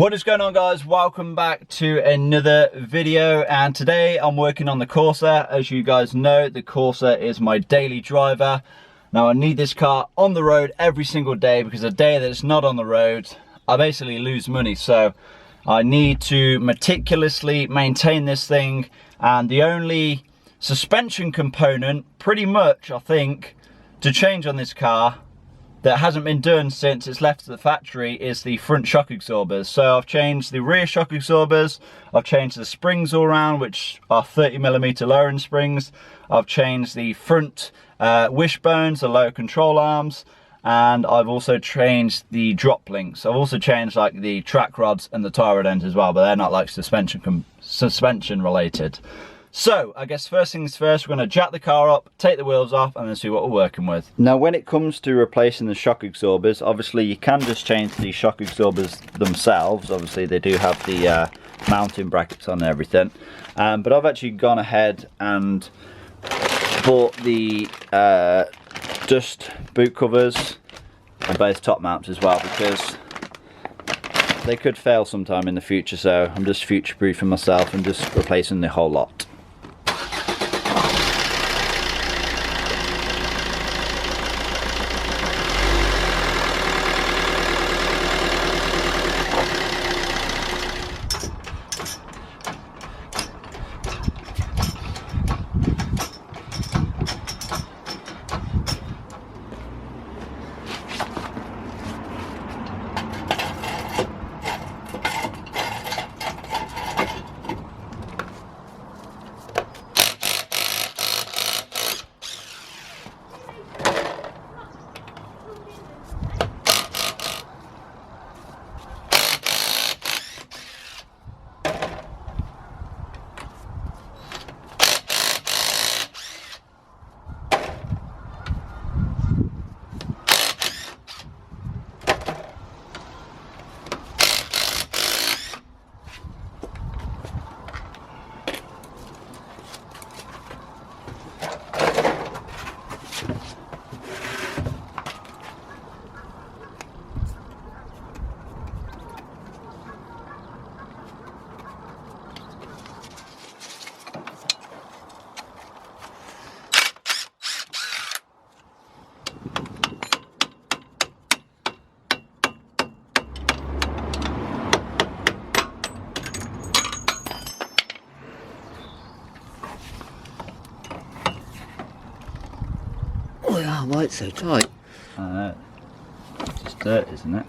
What is going on, guys? Welcome back to another video, and today I'm working on the Corsa. As you guys know, the Corsa is my daily driver. Now I need this car on the road every single day because a day that it's not on the road I basically lose money, so I need to meticulously maintain this thing. And the only suspension component pretty much I think to change on this car that hasn't been done since it's left the factory is the front shock absorbers. So I've changed the rear shock absorbers, I've changed the springs all around, which are 30mm lowering springs, I've changed the front wishbones, the lower control arms, and I've also changed the drop links. I've also changed like the track rods and the tie rod ends as well, but they're not like suspension related. So, I guess first things first, we're going to jack the car up, take the wheels off, and then see what we're working with. Now, when it comes to replacing the shock absorbers, obviously you can just change the shock absorbers themselves. Obviously, they do have the mounting brackets on and everything. But I've actually gone ahead and bought the dust boot covers and both top mounts as well, because they could fail sometime in the future. So I'm just future-proofing myself and just replacing the whole lot. Oh yeah, why it's so tight? I know. It's just dirt, isn't it?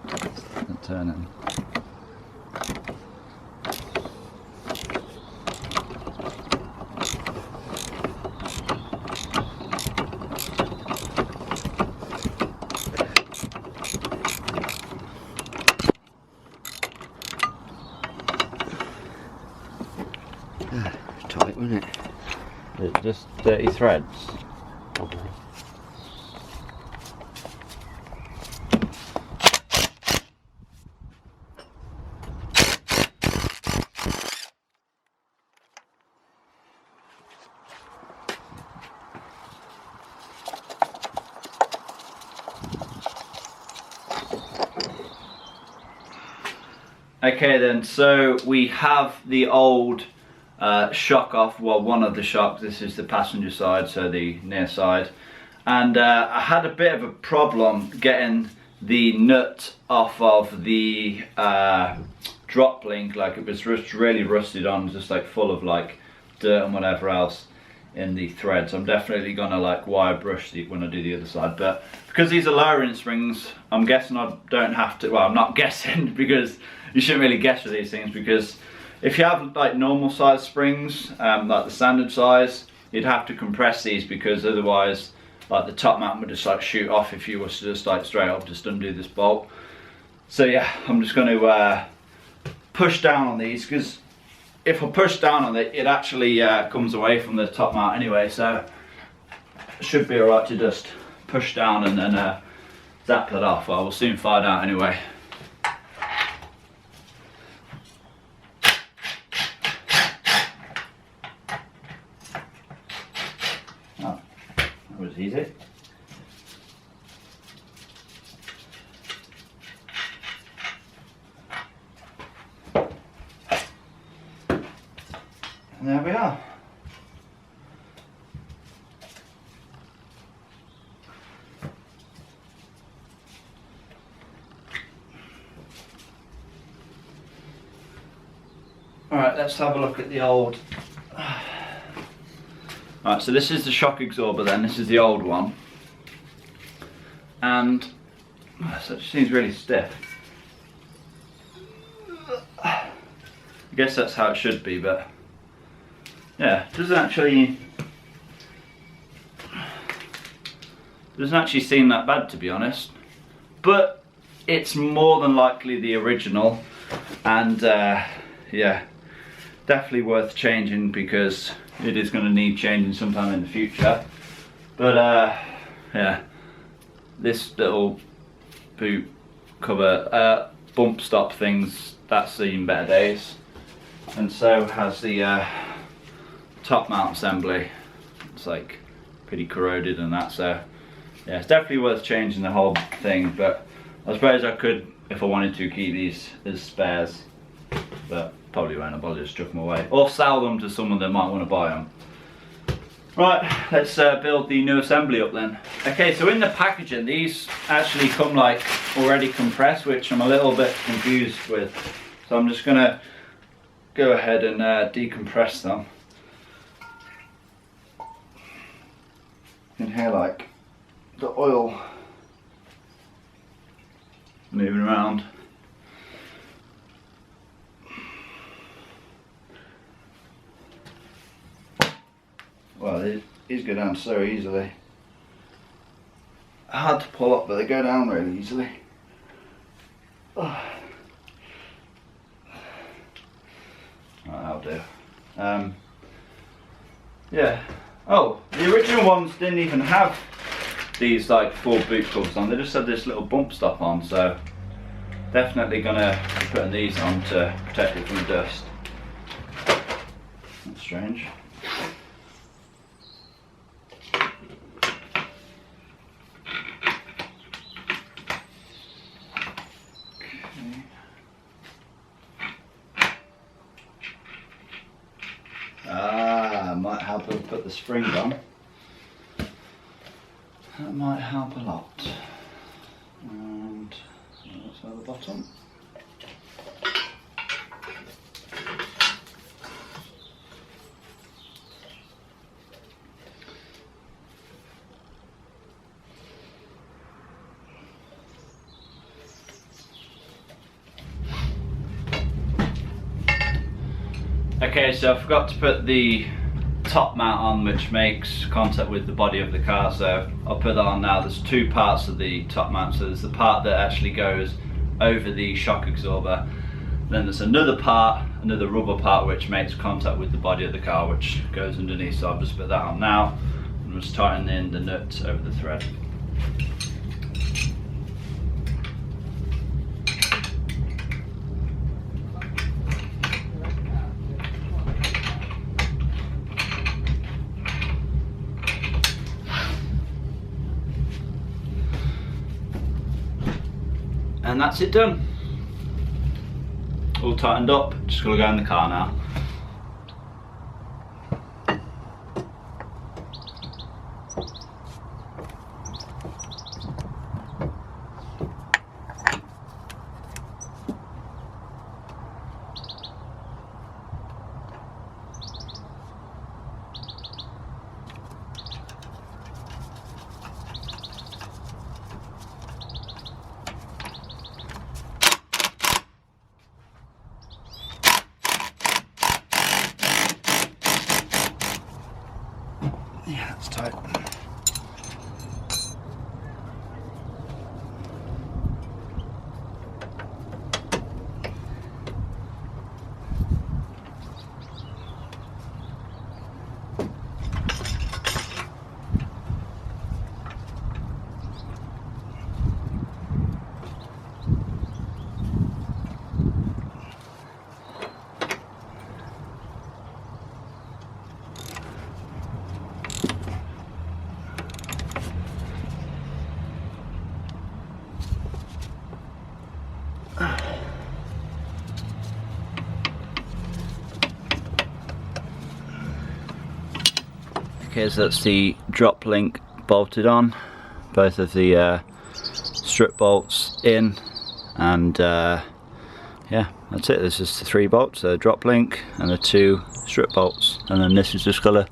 It's not turning. Tight, wasn't it? It's just dirty threads. Okay then, so we have the old shock off, well, one of the shocks. This is the passenger side, so the near side, and I had a bit of a problem getting the nut off of the drop link. Like, it was just really rusted on, just like full of like dirt and whatever else in the threads. I'm definitely gonna like wire brush when I do the other side, but because these are lowering springs, I'm guessing I don't have to. Well, I'm not guessing, because you shouldn't really guess with these things, because if you have like normal size springs, like the standard size, you'd have to compress these, because otherwise like the top mount would just like shoot off if you was to just like straight up just undo this bolt. So yeah, I'm just going to push down on these, because if I push down on it, it actually comes away from the top mount anyway, so it should be alright to just push down and then zap that off. Well, we'll soon find out anyway. Oh, that was easy. And there we are. Alright, let's have a look at the old. Alright, so this is the shock absorber then, this is the old one. And so it seems really stiff. I guess that's how it should be, but yeah, it doesn't actually seem that bad, to be honest. But it's more than likely the original, and yeah, definitely worth changing because it is going to need changing sometime in the future. But yeah, this little boot cover bump stop things, that's seen better days, and so has the top mount assembly. It's like pretty corroded and that, so yeah, it's definitely worth changing the whole thing. But I suppose I could, if I wanted to, keep these as spares, but probably won't. I'll probably just chuck them away or sell them to someone that might want to buy them. Right, let's build the new assembly up then. Okay, so in the packaging, these actually come like already compressed, which I'm a little bit confused with. So I'm just gonna go ahead and decompress them. You can hear like the oil moving around. Well, these go down so easily. Hard to pull up, but they go down really easily. Oh. Right, that'll do. Yeah. Oh, the original ones didn't even have these like full boot covers on. They just had this little bump stop on, so definitely gonna be putting these on to protect it from dust. That's strange. Might help us put the spring on. That might help a lot. And also the bottom. Okay, so I forgot to put the top mount on, which makes contact with the body of the car, so I'll put that on now. There's two parts of the top mount, so there's the part that actually goes over the shock absorber, then there's another part, another rubber part, which makes contact with the body of the car, which goes underneath. So I'll just put that on now. I'm just tightening in the nut over the thread. And that's it done. All tightened up, just gonna go in the car now. Yeah, it's tight. Okay, so that's the drop link bolted on, both of the strip bolts in, and yeah, that's it. This is the 3 bolts, the drop link and the 2 strip bolts, and then this is just got to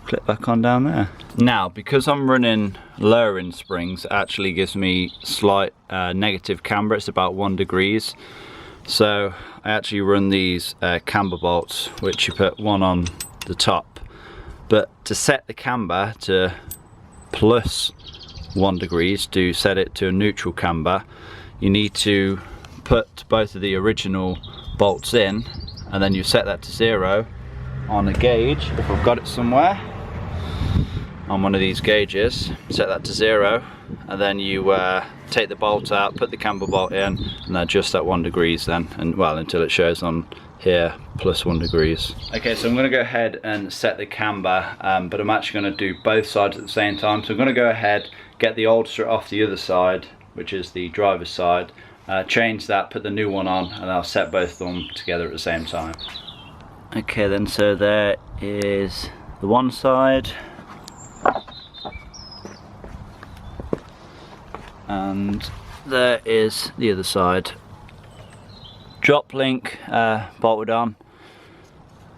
clip back on down there. Now, because I'm running lowering springs, it actually gives me slight negative camber. It's about 1 degrees. So I actually run these camber bolts, which you put one on the top. But to set the camber to plus 1 degrees, to set it to a neutral camber, you need to put both of the original bolts in, and then you set that to 0 on a gauge, if I've got it somewhere, on one of these gauges. Set that to 0, and then you take the bolt out, put the camber bolt in, and adjust that 1 degrees then, and well, until it shows on here plus 1 degrees. Okay, so I'm going to go ahead and set the camber, but I'm actually going to do both sides at the same time. So I'm going to go ahead, get the old strut off the other side, which is the driver's side, change that, put the new one on, and I'll set both of them together at the same time. Okay then, so there is the one side, and there is the other side. Drop link bolted on,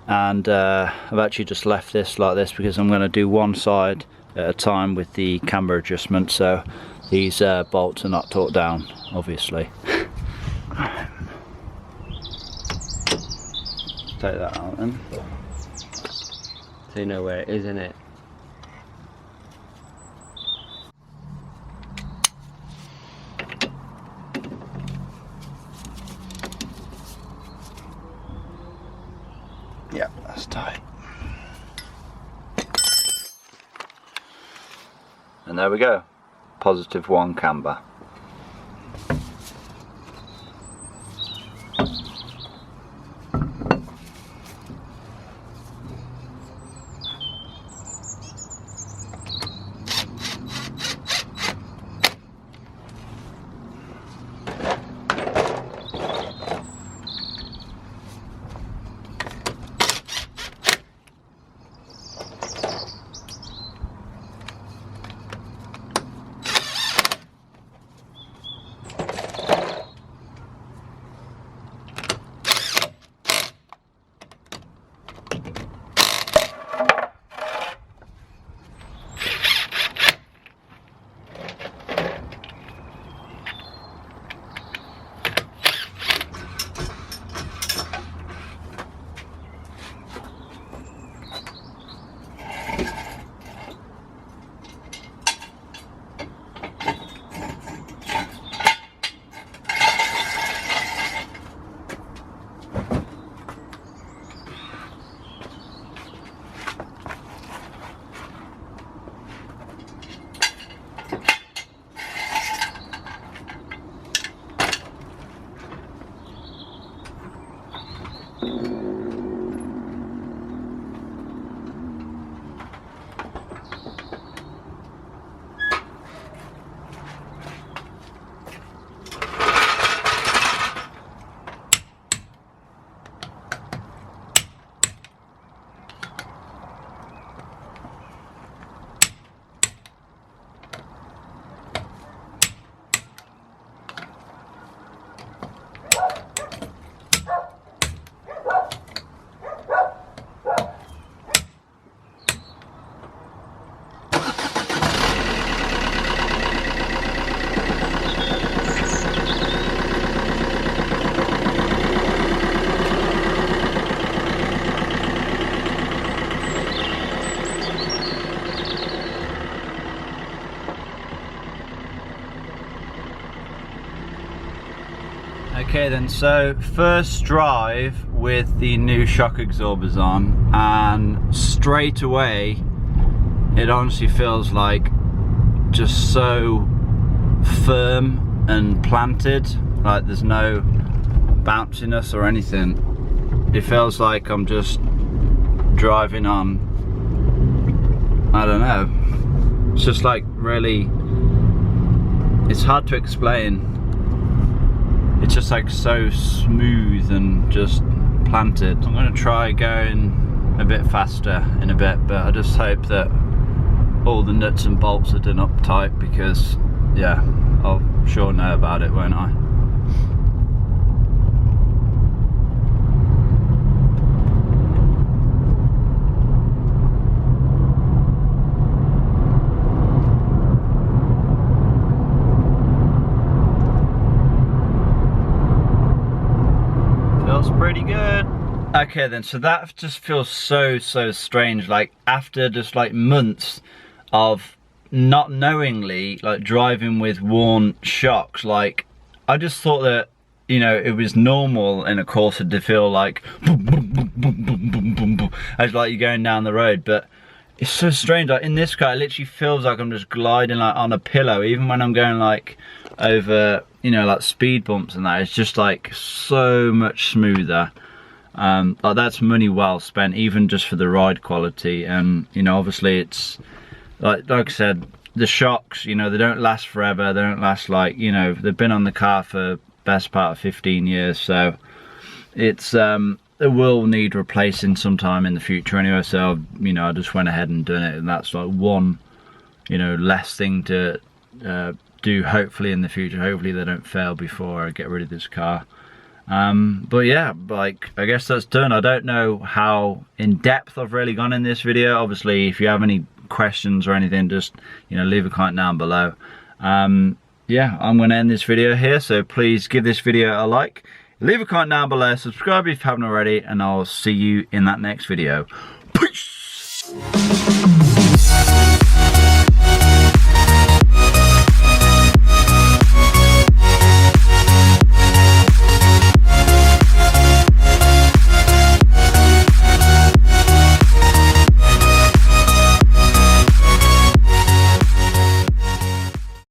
and I've actually just left this like this because I'm going to do one side at a time with the camber adjustment, so these bolts are not torqued down, obviously. Take that out then. So you know where it is, innit? Yeah, that's tight. And there we go. +1 camber. Okay then, so first drive with the new shock absorbers on, and straight away it honestly feels like just so firm and planted, like there's no bounciness or anything. It feels like I'm just driving on, I don't know, it's just like really, it's hard to explain. It's just like so smooth and just planted. I'm gonna try going a bit faster in a bit, but I just hope that all the nuts and bolts are done up tight, because yeah, I'll sure know about it, won't I? Feels pretty good. Okay then, so that just feels so strange, like after just like months of not knowingly like driving with worn shocks. Like I just thought that, you know, it was normal in a Corsa to feel like boom, boom, boom, boom, boom, boom, boom, boom, as like you're going down the road, but it's so strange. Like in this car, it literally feels like I'm just gliding like on a pillow, even when I'm going like over, you know, like speed bumps and that. It's just like so much smoother. Like that's money well spent, even just for the ride quality. And you know, obviously it's like I said, the shocks, you know, they don't last forever. They don't last, like, you know, they've been on the car for best part of 15 years, so it's it will need replacing sometime in the future anyway. So you know, I just went ahead and done it, and that's like one, you know, less thing to do hopefully in the future. Hopefully they don't fail before I get rid of this car. But yeah, like I guess that's done. I don't know how in depth I've really gone in this video. Obviously, if you have any questions or anything, just, you know, leave a comment down below. Yeah, I'm gonna end this video here, so please give this video a like, leave a comment down below, subscribe if you haven't already, and I'll see you in that next video. Peace.